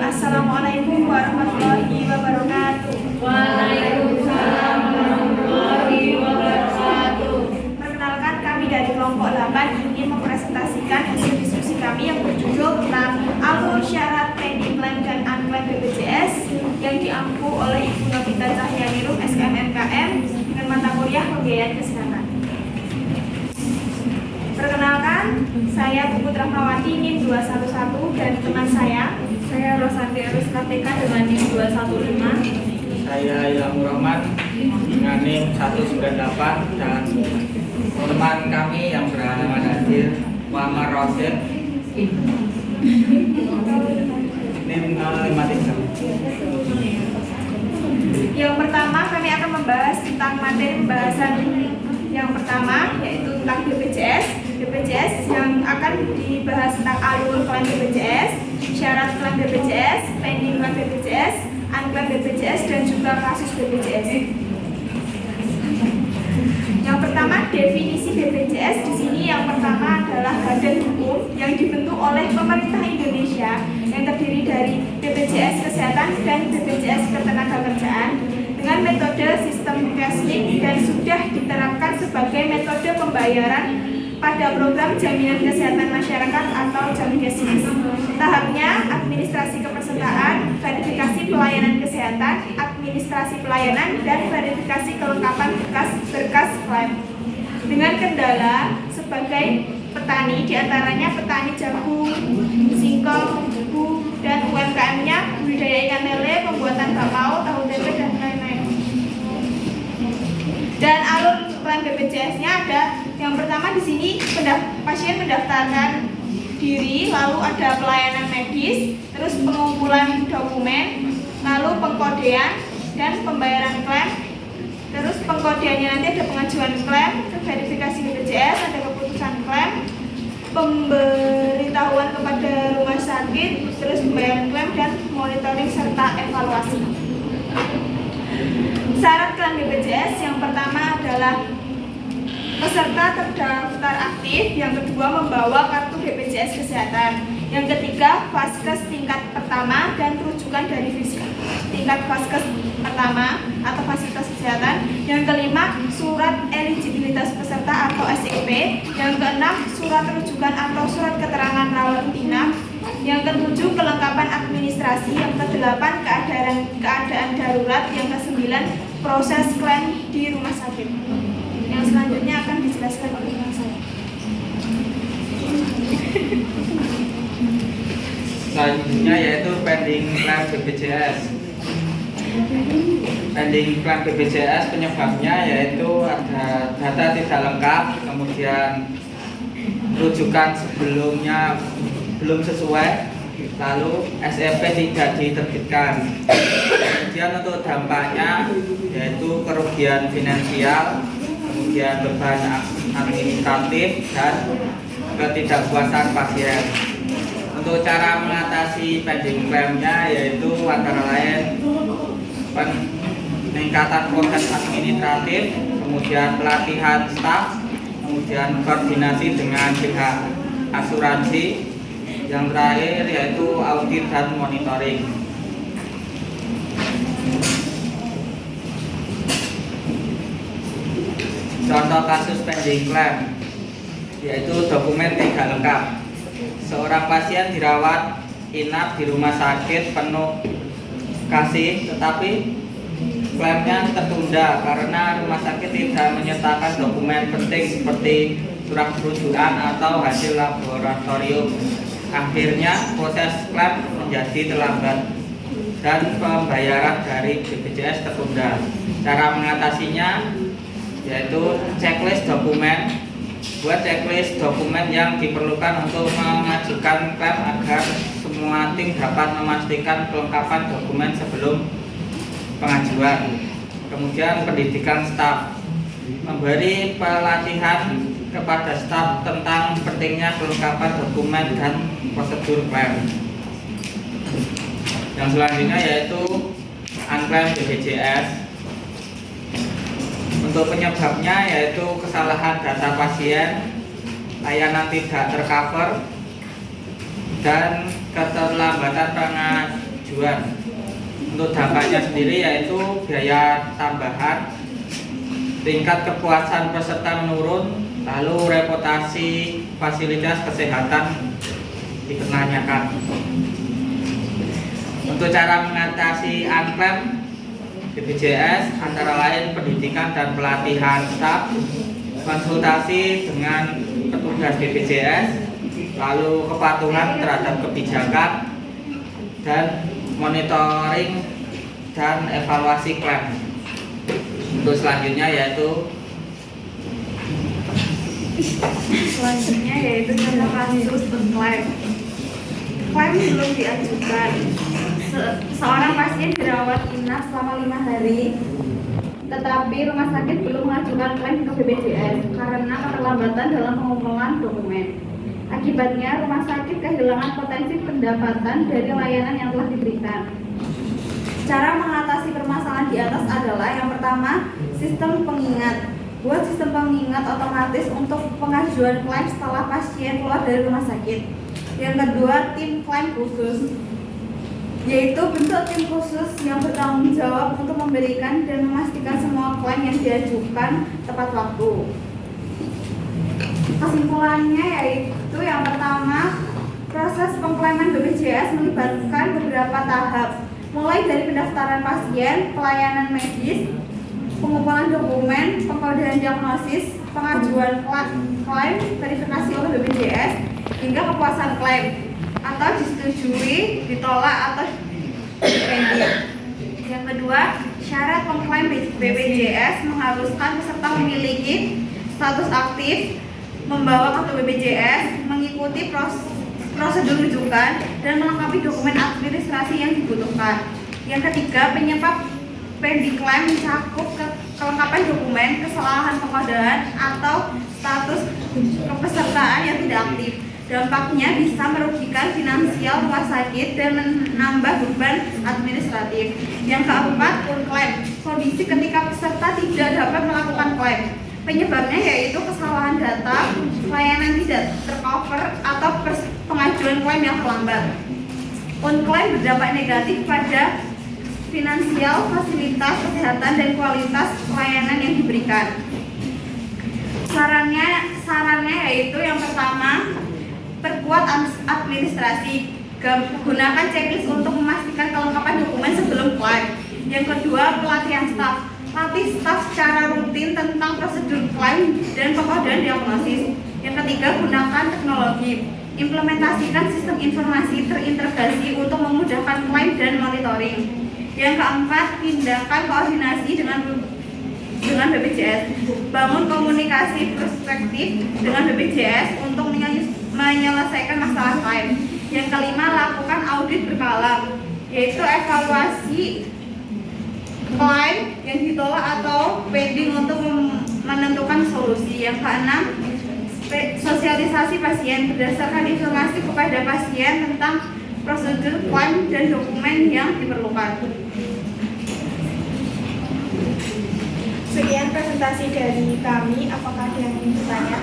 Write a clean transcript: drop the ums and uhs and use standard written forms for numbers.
Assalamualaikum warahmatullahi wabarakatuh. Waalaikumsalam warahmatullahi wabarakatuh. Perkenalkan, kami dari kelompok 8 ingin mempresentasikan hasil diskusi kami yang berjudul tentang alur syarat pending klaim dan unklaim BPJS yang diampu oleh Ibu Novita Cahyaningrum SKMMKM dengan mata kuliah pembiayaan kesehatan. Perkenalkan, saya Puput Rahmawati NIM 211 dan teman saya Rosanti Arus KTK dengan NIM 215. Saya Ilham Rahman dengan NIM 198 dan teman kami yang berhalangan hadir Muhammad Rosid NIM 053. Yang pertama, kami akan membahas tentang materi pembahasan yang pertama, yaitu tentang BPJS yang akan dibahas tentang alur klaim BPJS, syarat klaim BPJS, pending klaim BPJS, unklaim BPJS, dan juga kasus BPJS. Yang pertama, definisi BPJS di sini yang pertama adalah badan hukum yang dibentuk oleh pemerintah Indonesia yang terdiri dari BPJS Kesehatan dan BPJS Ketenagakerjaan dengan metode sistem cashless dan sudah diterapkan sebagai metode pembayaran pada program jaminan kesehatan masyarakat atau Jamkesmas. Tahapnya administrasi kepesertaan, verifikasi pelayanan kesehatan, administrasi pelayanan, dan verifikasi kelengkapan berkas klaim. Dengan kendala sebagai petani, diantaranya petani jagung, singkong, tebu, dan UMKM-nya budidaya ikan lele, pembuatan bakpao, tahu tempe, dan lain-lain. Dan alur klaim BPJS-nya ada yang pertama di sini pasien mendaftarkan diri, lalu ada pelayanan medis, terus pengumpulan dokumen, lalu pengkodean dan pembayaran klaim. Terus pengkodeannya nanti ada pengajuan klaim, verifikasi BPJS, ada keputusan klaim, pemberitahuan kepada rumah sakit, terus pembayaran klaim dan monitoring serta evaluasi. Syarat klaim BPJS yang pertama adalah peserta terdaftar aktif, yang kedua membawa kartu BPJS Kesehatan, yang ketiga vaskes tingkat pertama dan rujukan dari tingkat vaskes pertama atau fasilitas kesehatan, yang kelima surat eligibilitas peserta atau SEP, yang keenam surat rujukan atau surat keterangan rawat inap, yang ketujuh kelengkapan administrasi, yang kedelapan keadaan darurat, yang kesembilan proses klaim di rumah sakit. Yang selanjutnya akan dijelaskan oleh teman saya. Selanjutnya yaitu pending klaim BPJS. Pending klaim BPJS penyebabnya yaitu ada data tidak lengkap, kemudian rujukan sebelumnya belum sesuai, lalu SEP tidak diterbitkan. Kemudian untuk dampaknya yaitu kerugian finansial, kemudian beban administratif dan ketidakpuasan pasien. Untuk cara mengatasi pending klaimnya yaitu antara lain peningkatan proses administratif, kemudian pelatihan staf, kemudian koordinasi dengan pihak asuransi, yang terakhir yaitu audit dan monitoring. Contoh kasus pending claim yaitu dokumen tidak lengkap. Seorang pasien dirawat inap di rumah sakit penuh kasih, tetapi klaimnya tertunda karena rumah sakit tidak menyertakan dokumen penting seperti surat rujukan atau hasil laboratorium. Akhirnya proses klaim menjadi terlambat dan pembayaran dari BPJS tertunda. Cara mengatasinya yaitu checklist dokumen. Buat checklist dokumen yang diperlukan untuk mengajukan klaim agar semua tim dapat memastikan kelengkapan dokumen sebelum pengajuan. Kemudian pendidikan staf, memberi pelatihan kepada staf tentang pentingnya kelengkapan dokumen dan prosedur klaim. Yang selanjutnya yaitu unklaim BPJS. Untuk penyebabnya yaitu kesalahan data pasien, layanan tidak tercover, dan keterlambatan tujuan. Untuk dampaknya sendiri yaitu biaya tambahan, tingkat kepuasan peserta menurun, lalu reputasi fasilitas kesehatan dipertanyakan. Untuk cara mengatasi unklaim BPJS antara lain pendidikan dan pelatihan staf, konsultasi dengan petugas BPJS, lalu kepatuhan terhadap kebijakan, dan monitoring dan evaluasi klaim. Untuk selanjutnya yaitu contoh kasus klaim. Klaim belum diajukan. Seorang pasien dirawat inap selama 5 hari, tetapi rumah sakit belum mengajukan klaim ke BPJS karena keterlambatan dalam pengumpulan dokumen. Akibatnya, rumah sakit kehilangan potensi pendapatan dari layanan yang telah diberikan. Cara mengatasi permasalahan di atas adalah yang pertama, sistem pengingat. Buat sistem pengingat otomatis untuk pengajuan klaim setelah pasien keluar dari rumah sakit. Yang kedua, tim klaim khusus, yaitu bentuk tim khusus yang bertanggung jawab untuk memberikan dan memastikan semua klaim yang diajukan tepat waktu. Kesimpulannya yaitu yang pertama, proses pengklaiman BPJS melibatkan beberapa tahap, mulai dari pendaftaran pasien, pelayanan medis, pengumpulan dokumen, pengkodean diagnosis, pengajuan klaim, verifikasi oleh BPJS, hingga kepuasan klaim atau disetujui, ditolak, atau dipending. Yang kedua, syarat pengklaim BPJS mengharuskan peserta memiliki status aktif, membawa kartu BPJS, mengikuti prosedur rujukan, dan melengkapi dokumen administrasi yang dibutuhkan. Yang ketiga, penyebab pending klaim mencakup kelengkapan dokumen, kesalahan pengadaan, atau status kepesertaan yang tidak aktif. Dampaknya bisa merugikan finansial rumah sakit dan menambah beban administratif. Yang keempat, unklaim, kondisi ketika peserta tidak dapat melakukan klaim. Penyebabnya yaitu kesalahan data, layanan tidak tercover, atau pengajuan klaim yang terlambat. Unklaim berdampak negatif pada finansial, fasilitas kesehatan, dan kualitas pelayanan yang diberikan. Sarannya yaitu yang pertama, perkuat administrasi, gunakan checklist untuk memastikan kelengkapan dokumen sebelum klaim. Yang kedua, pelatihan staf. Latih staf secara rutin tentang prosedur klaim dan pengkodean diagnosis. Yang ketiga, gunakan teknologi. Implementasikan sistem informasi terintegrasi untuk memudahkan klaim dan monitoring. Yang keempat, tindakan koordinasi dengan BPJS. Bangun komunikasi prospektif dengan BPJS untuk menyelesaikan masalah klaim. Yang kelima, lakukan audit berkala, yaitu evaluasi klaim yang ditolak atau pending untuk menentukan solusi. Yang keenam, sosialisasi pasien berdasarkan informasi kepada pasien tentang prosedur klaim dan dokumen yang diperlukan. Sekian presentasi dari kami. Apakah ada yang ingin bertanya?